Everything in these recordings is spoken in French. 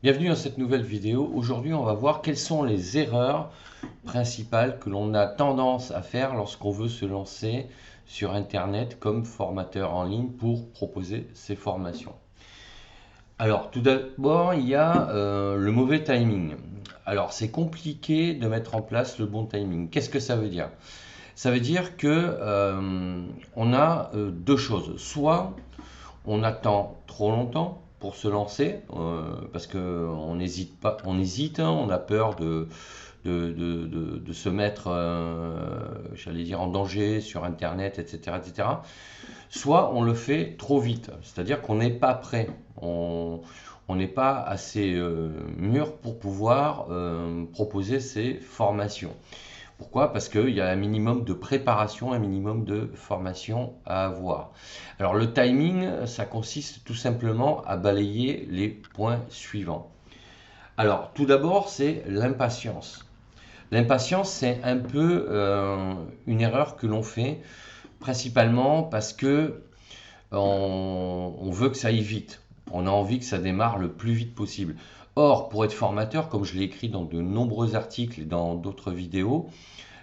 Bienvenue dans cette nouvelle vidéo. Aujourd'hui, on va voir quelles sont les erreurs principales que l'on a tendance à faire lorsqu'on veut se lancer sur Internet comme formateur en ligne pour proposer ses formations. Alors, tout d'abord, il y a le mauvais timing. Alors, c'est compliqué de mettre en place le bon timing. Qu'est-ce que ça veut dire? Ça veut dire que on a deux choses. Soit on attend trop longtemps pour se lancer parce qu'on n'hésite pas, on hésite, hein, on a peur de se mettre, j'allais dire, en danger sur Internet, etc., etc. Soit on le fait trop vite, c'est-à-dire qu'on n'est pas prêt, on n'est pas assez mûr pour pouvoir proposer ces formations. Pourquoi? Parce qu'il y a un minimum de préparation, un minimum de formation à avoir. Alors le timing, ça consiste tout simplement à balayer les points suivants. Alors tout d'abord, c'est l'impatience. L'impatience, c'est un peu une erreur que l'on fait, principalement parce que on veut que ça aille vite. On a envie que ça démarre le plus vite possible. Or, pour être formateur, comme je l'ai écrit dans de nombreux articles et dans d'autres vidéos,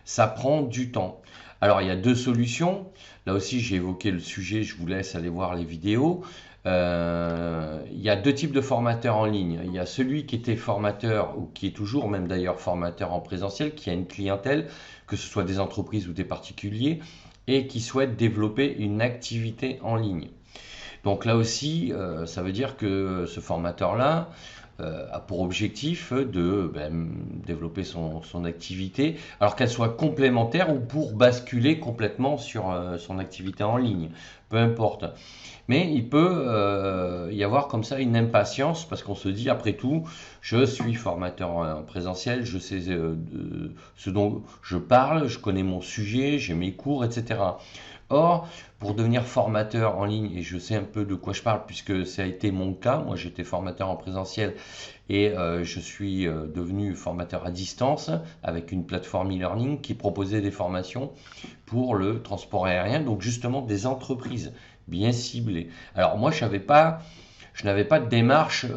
ça prend du temps. Alors, il y a deux solutions. Là aussi, j'ai évoqué le sujet, je vous laisse aller voir les vidéos. Il y a deux types de formateurs en ligne. Il y a celui qui était formateur, ou qui est toujours même d'ailleurs formateur en présentiel, qui a une clientèle, que ce soit des entreprises ou des particuliers, et qui souhaite développer une activité en ligne. Donc là aussi, ça veut dire que ce formateur-là a pour objectif de développer son activité, alors qu'elle soit complémentaire ou pour basculer complètement sur son activité en ligne, peu importe. Mais il peut y avoir comme ça une impatience parce qu'on se dit après tout, je suis formateur en présentiel, je sais ce dont je parle, je connais mon sujet, j'ai mes cours, etc. Or, pour devenir formateur en ligne, et je sais un peu de quoi je parle puisque ça a été mon cas, moi j'étais formateur en présentiel et je suis devenu formateur à distance avec une plateforme e-learning qui proposait des formations pour le transport aérien, donc justement des entreprises bien ciblées. Alors moi je n'avais pas de démarche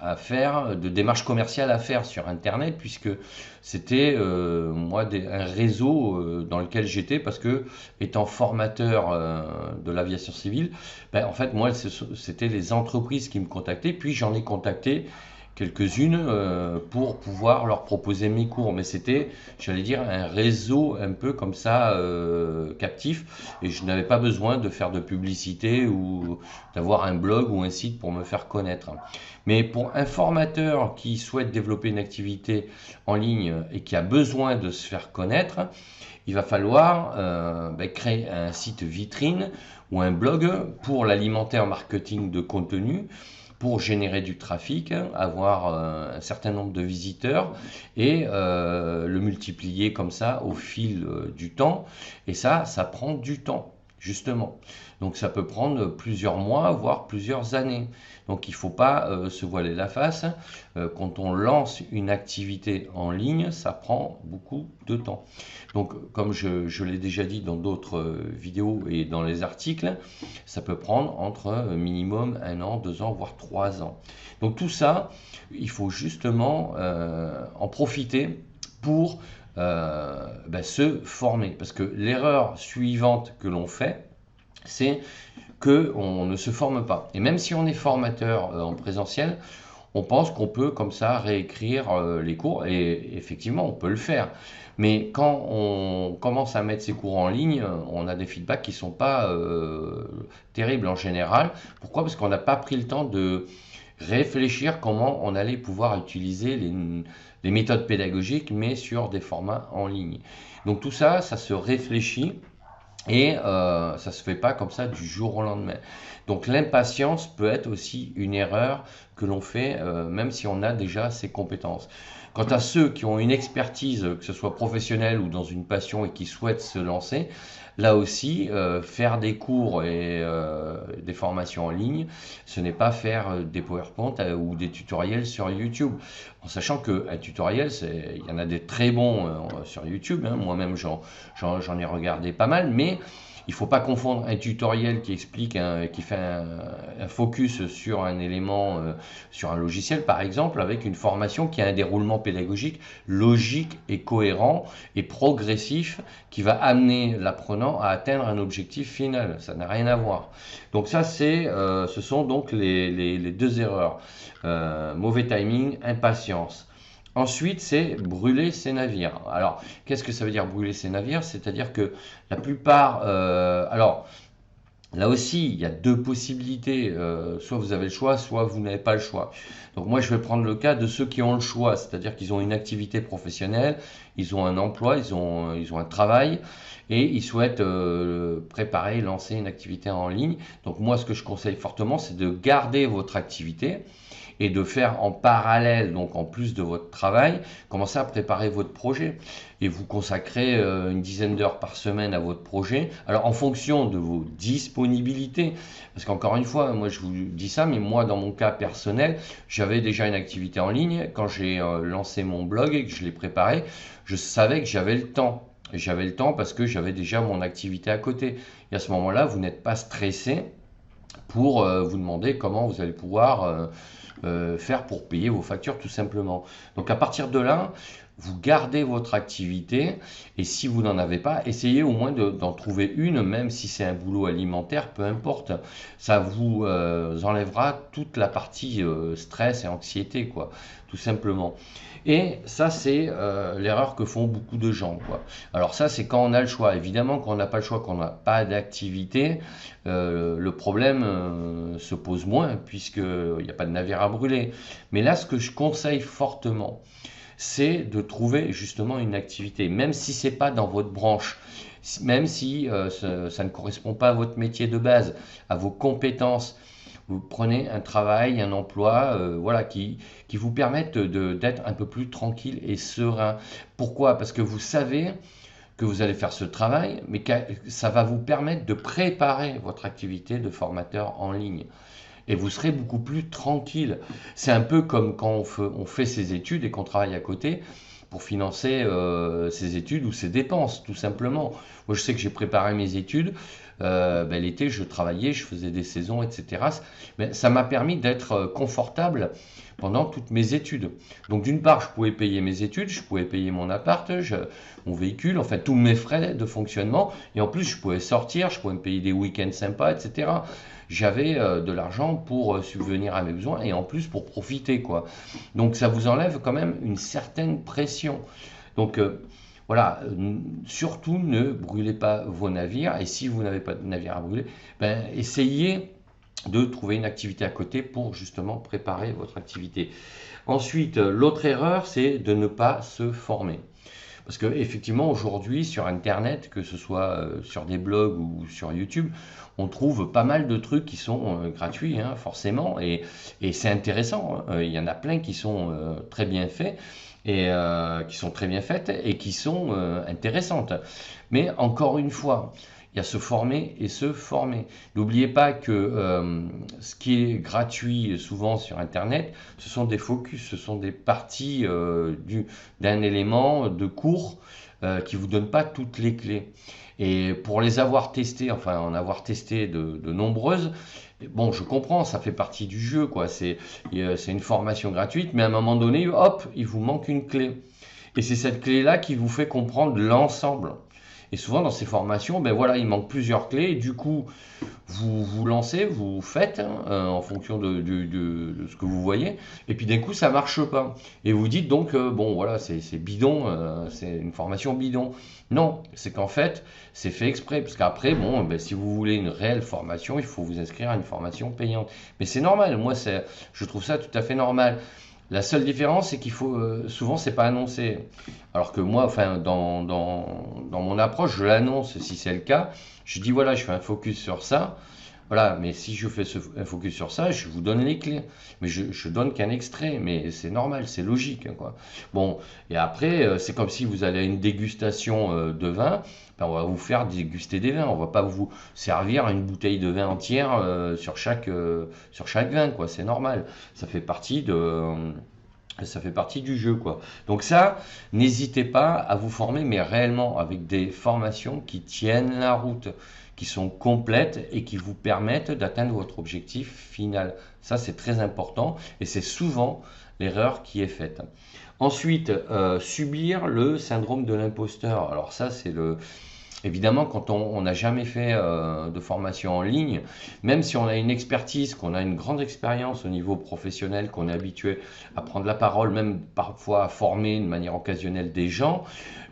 à faire, de démarche commerciale à faire sur Internet, puisque c'était moi un réseau dans lequel j'étais, parce que étant formateur de l'aviation civile, ben, en fait moi c'était les entreprises qui me contactaient, puis j'en ai contacté quelques-unes pour pouvoir leur proposer mes cours. Mais c'était, j'allais dire, un réseau un peu comme ça captif, et je n'avais pas besoin de faire de publicité ou d'avoir un blog ou un site pour me faire connaître. Mais pour un formateur qui souhaite développer une activité en ligne et qui a besoin de se faire connaître, il va falloir créer un site vitrine ou un blog pour l'alimenter en marketing de contenu, pour générer du trafic, avoir un certain nombre de visiteurs et le multiplier comme ça au fil du temps. Et ça prend du temps, justement. Donc ça peut prendre plusieurs mois, voire plusieurs années. Donc il ne faut pas se voiler la face. Quand on lance une activité en ligne, ça prend beaucoup de temps. Donc comme je l'ai déjà dit dans d'autres vidéos et dans les articles, ça peut prendre entre minimum 1 an, 2 ans, voire 3 ans. Donc tout ça, il faut justement en profiter pour se former. Parce que l'erreur suivante que l'on fait, c'est qu'on ne se forme pas. Et même si on est formateur en présentiel, on pense qu'on peut comme ça réécrire les cours, et effectivement on peut le faire. Mais quand on commence à mettre ses cours en ligne, on a des feedbacks qui ne sont pas terribles en général. Pourquoi? Parce qu'on n'a pas pris le temps de réfléchir comment on allait pouvoir utiliser les méthodes pédagogiques, mais sur des formats en ligne. Donc tout ça, ça se réfléchit. Et ça se fait pas comme ça du jour au lendemain. Donc l'impatience peut être aussi une erreur que l'on fait même si on a déjà ses compétences. Quant à ceux qui ont une expertise, que ce soit professionnelle ou dans une passion et qui souhaitent se lancer, là aussi, faire des cours et des formations en ligne, ce n'est pas faire des PowerPoint ou des tutoriels sur YouTube. En sachant qu'un tutoriel, il y en a des très bons sur YouTube, hein. Moi-même, j'en ai regardé pas mal, mais Il ne faut pas confondre un tutoriel qui explique, qui fait un focus sur un élément, sur un logiciel par exemple, avec une formation qui a un déroulement pédagogique logique et cohérent et progressif qui va amener l'apprenant à atteindre un objectif final. Ça n'a rien à voir. Donc ça, ce sont donc les deux erreurs. Mauvais timing, impatience. Ensuite, c'est brûler ses navires. Alors, qu'est-ce que ça veut dire brûler ses navires? C'est-à-dire que la plupart... alors, là aussi, il y a deux possibilités. Soit vous avez le choix, soit vous n'avez pas le choix. Donc moi, je vais prendre le cas de ceux qui ont le choix, c'est-à-dire qu'ils ont une activité professionnelle, ils ont un emploi, ils ont un travail, et ils souhaitent préparer, lancer une activité en ligne. Donc moi, ce que je conseille fortement, c'est de garder votre activité et de faire en parallèle, donc en plus de votre travail, commencer à préparer votre projet. Et vous consacrez une dizaine d'heures par semaine à votre projet. Alors en fonction de vos disponibilités, parce qu'encore une fois, moi je vous dis ça, mais moi dans mon cas personnel, j'avais déjà une activité en ligne. Quand j'ai lancé mon blog et que je l'ai préparé, je savais que j'avais le temps. Et j'avais le temps parce que j'avais déjà mon activité à côté. Et à ce moment-là, vous n'êtes pas stressé pour vous demander comment vous allez pouvoir faire pour payer vos factures tout simplement. Donc à partir de là, vous gardez votre activité et si vous n'en avez pas, essayez au moins d'en trouver une, même si c'est un boulot alimentaire, peu importe. Ça vous enlèvera toute la partie stress et anxiété, quoi, tout simplement. Et ça, c'est l'erreur que font beaucoup de gens, quoi. Alors ça, c'est quand on a le choix. Évidemment, quand on n'a pas le choix, qu'on n'a pas d'activité, le problème se pose moins, puisqu'il n'y a pas de navire à brûler. Mais là, ce que je conseille fortement, c'est de trouver justement une activité, même si c'est pas dans votre branche, même si ça ne correspond pas à votre métier de base, à vos compétences. Vous prenez un travail, un emploi, voilà, qui vous permettent d'être un peu plus tranquille et serein. Pourquoi? Parce que vous savez que vous allez faire ce travail, mais que ça va vous permettre de préparer votre activité de formateur en ligne. Et vous serez beaucoup plus tranquille. C'est un peu comme quand on fait ses études et qu'on travaille à côté pour financer ses études ou ses dépenses, tout simplement. Moi, je sais que j'ai préparé mes études. L'été, je travaillais, je faisais des saisons, etc. Mais ça m'a permis d'être confortable pendant toutes mes études. Donc, d'une part, je pouvais payer mes études, je pouvais payer mon appart, mon véhicule, enfin, tous mes frais de fonctionnement. Et en plus, je pouvais sortir, je pouvais me payer des week-ends sympas, etc. J'avais de l'argent pour subvenir à mes besoins et en plus pour profiter, quoi. Donc, ça vous enlève quand même une certaine pression. Donc, voilà, surtout ne brûlez pas vos navires et si vous n'avez pas de navire à brûler, essayez de trouver une activité à côté pour justement préparer votre activité. Ensuite, l'autre erreur, c'est de ne pas se former. Parce que effectivement, aujourd'hui, sur Internet, que ce soit sur des blogs ou sur YouTube, on trouve pas mal de trucs qui sont gratuits, hein, forcément, et c'est intéressant, hein. Il y en a plein qui sont très bien faits et qui sont très bien faites et qui sont intéressantes. Mais encore une fois, il y a se former et se former. N'oubliez pas que ce qui est gratuit souvent sur Internet, ce sont des focus, ce sont des parties d'un élément de cours qui ne vous donne pas toutes les clés. Et pour les avoir testées, enfin en avoir testé de nombreuses, bon, je comprends, ça fait partie du jeu, quoi. C'est une formation gratuite, mais à un moment donné, hop, il vous manque une clé. Et c'est cette clé-là qui vous fait comprendre l'ensemble. Et souvent dans ces formations, ben voilà, il manque plusieurs clés. Et du coup, vous vous lancez, vous faites hein, en fonction de ce que vous voyez. Et puis d'un coup, ça marche pas. Et vous dites donc, bon voilà, c'est bidon, c'est une formation bidon. Non, c'est qu'en fait, c'est fait exprès. Parce qu'après, bon, ben, si vous voulez une réelle formation, il faut vous inscrire à une formation payante. Mais c'est normal. Moi, je trouve ça tout à fait normal. La seule différence, c'est qu'il faut souvent, c'est pas annoncé. Alors que moi, enfin, dans mon approche, je l'annonce si c'est le cas. Je dis voilà, je fais un focus sur ça. Voilà, mais si je fais un focus sur ça, je vous donne les clés. Mais je donne qu'un extrait, mais c'est normal, c'est logique, hein, quoi. Bon, et après, c'est comme si vous allez à une dégustation de vin. Ben, on va vous faire déguster des vins. On va pas vous servir une bouteille de vin entière sur chaque vin, quoi. C'est normal. Ça fait partie Ça fait partie du jeu, quoi. Donc ça, n'hésitez pas à vous former, mais réellement avec des formations qui tiennent la route, qui sont complètes et qui vous permettent d'atteindre votre objectif final. Ça, c'est très important et c'est souvent l'erreur qui est faite. Ensuite, subir le syndrome de l'imposteur. Alors ça, c'est le... Évidemment, quand on n'a jamais fait de formation en ligne, même si on a une expertise, qu'on a une grande expérience au niveau professionnel, qu'on est habitué à prendre la parole, même parfois à former de manière occasionnelle des gens,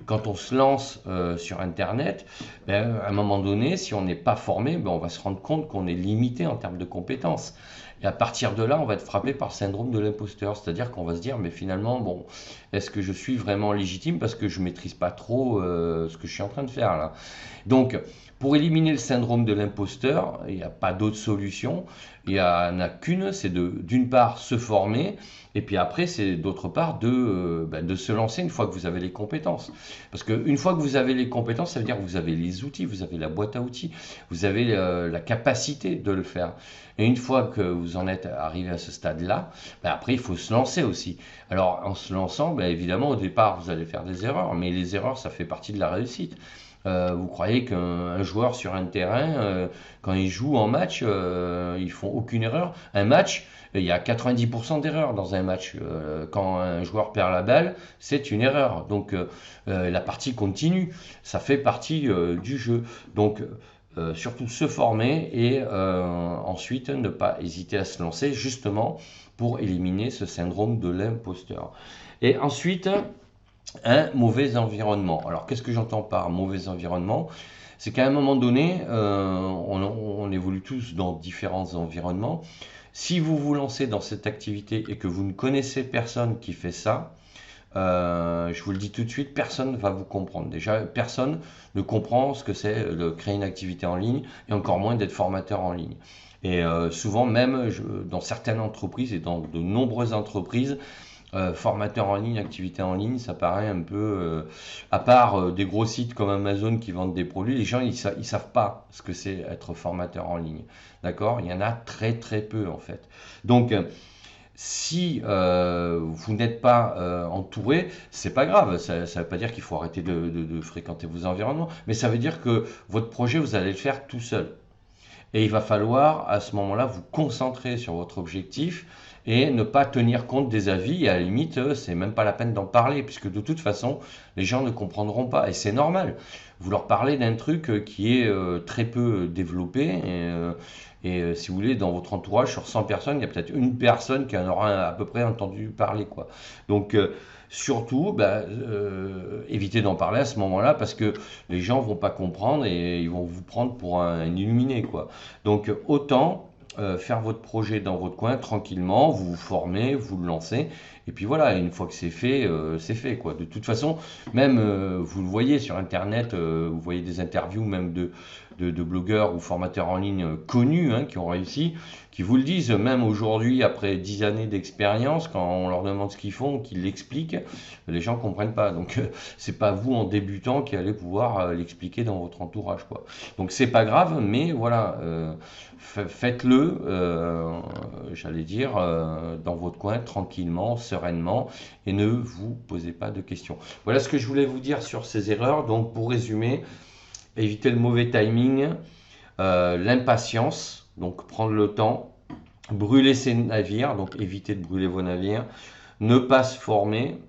quand on se lance sur Internet, ben, à un moment donné, si on n'est pas formé, ben, on va se rendre compte qu'on est limité en termes de compétences. Et à partir de là, on va être frappé par le syndrome de l'imposteur, c'est-à-dire qu'on va se dire, mais finalement, bon, est-ce que je suis vraiment légitime parce que je maîtrise pas trop ce que je suis en train de faire là. Donc, pour éliminer le syndrome de l'imposteur, il n'y a pas d'autre solution. Il n'y en a qu'une, c'est d'une part se former, et puis après, c'est d'autre part de se lancer une fois que vous avez les compétences. Parce qu'une fois que vous avez les compétences, ça veut dire que vous avez les outils, vous avez la boîte à outils, vous avez la capacité de le faire. Et une fois que vous en êtes arrivé à ce stade-là, ben après, il faut se lancer aussi. Alors, en se lançant, ben évidemment, au départ, vous allez faire des erreurs, mais les erreurs, ça fait partie de la réussite. Vous croyez qu'un joueur sur un terrain, quand il joue en match, ils font aucune erreur. Un match, il y a 90% d'erreurs dans un match. Quand un joueur perd la balle, c'est une erreur. Donc la partie continue. Ça fait partie du jeu. Donc surtout se former et ensuite ne pas hésiter à se lancer justement pour éliminer ce syndrome de l'imposteur. Et ensuite, un mauvais environnement. Alors, qu'est-ce que j'entends par mauvais environnement? C'est qu'à un moment donné, on évolue tous dans différents environnements. Si vous vous lancez dans cette activité et que vous ne connaissez personne qui fait ça, je vous le dis tout de suite, personne ne va vous comprendre. Déjà, personne ne comprend ce que c'est de créer une activité en ligne et encore moins d'être formateur en ligne. Et souvent, même dans certaines entreprises et dans de nombreuses entreprises, formateur en ligne, activité en ligne, ça paraît un peu, à part des gros sites comme Amazon qui vendent des produits, les gens ils savent pas ce que c'est être formateur en ligne. D'accord? Il y en a très très peu en fait. Donc si vous n'êtes pas entouré, c'est pas grave. Ça ne veut pas dire qu'il faut arrêter de fréquenter vos environnements, mais ça veut dire que votre projet, vous allez le faire tout seul. Et il va falloir à ce moment-là vous concentrer sur votre objectif et ne pas tenir compte des avis. Et à la limite, c'est même pas la peine d'en parler, puisque de toute façon, les gens ne comprendront pas. Et c'est normal. Vous leur parlez d'un truc qui est très peu développé. Et si vous voulez, dans votre entourage, sur 100 personnes, il y a peut-être une personne qui en aura à peu près entendu parler, quoi. Donc, surtout, évitez d'en parler à ce moment-là parce que les gens vont pas comprendre et ils vont vous prendre pour un illuminé, quoi. Donc, autant faire votre projet dans votre coin tranquillement, vous vous formez, vous le lancez, et puis voilà, une fois que c'est fait, quoi. De toute façon, même vous le voyez sur Internet, vous voyez des interviews même de blogueurs ou formateurs en ligne connus hein, qui ont réussi, qui vous le disent, même aujourd'hui, après 10 années d'expérience, quand on leur demande ce qu'ils font, qu'ils l'expliquent, les gens ne comprennent pas. Donc, c'est pas vous en débutant qui allez pouvoir l'expliquer dans votre entourage, quoi. Donc, c'est pas grave, mais voilà, faites-le, j'allais dire, dans votre coin, tranquillement, sereinement, et ne vous posez pas de questions. Voilà ce que je voulais vous dire sur ces erreurs. Donc, pour résumer, éviter le mauvais timing, l'impatience, donc prendre le temps, brûler ses navires, donc éviter de brûler vos navires, ne pas se former,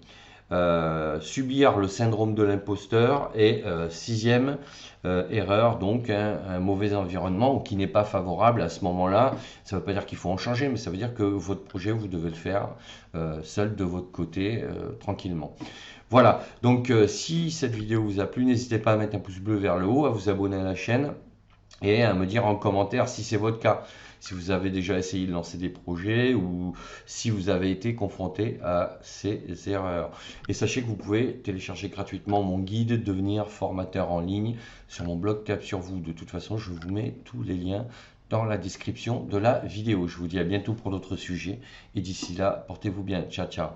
subir le syndrome de l'imposteur et sixième erreur, donc un mauvais environnement ou qui n'est pas favorable à ce moment-là. Ça ne veut pas dire qu'il faut en changer, mais ça veut dire que votre projet, vous devez le faire seul de votre côté, tranquillement. Voilà, donc si cette vidéo vous a plu, n'hésitez pas à mettre un pouce bleu vers le haut, à vous abonner à la chaîne et à me dire en commentaire si c'est votre cas, si vous avez déjà essayé de lancer des projets ou si vous avez été confronté à ces erreurs. Et sachez que vous pouvez télécharger gratuitement mon guide devenir formateur en ligne sur mon blog Cap sur vous. De toute façon, je vous mets tous les liens dans la description de la vidéo. Je vous dis à bientôt pour d'autres sujets et d'ici là, portez-vous bien. Ciao, ciao.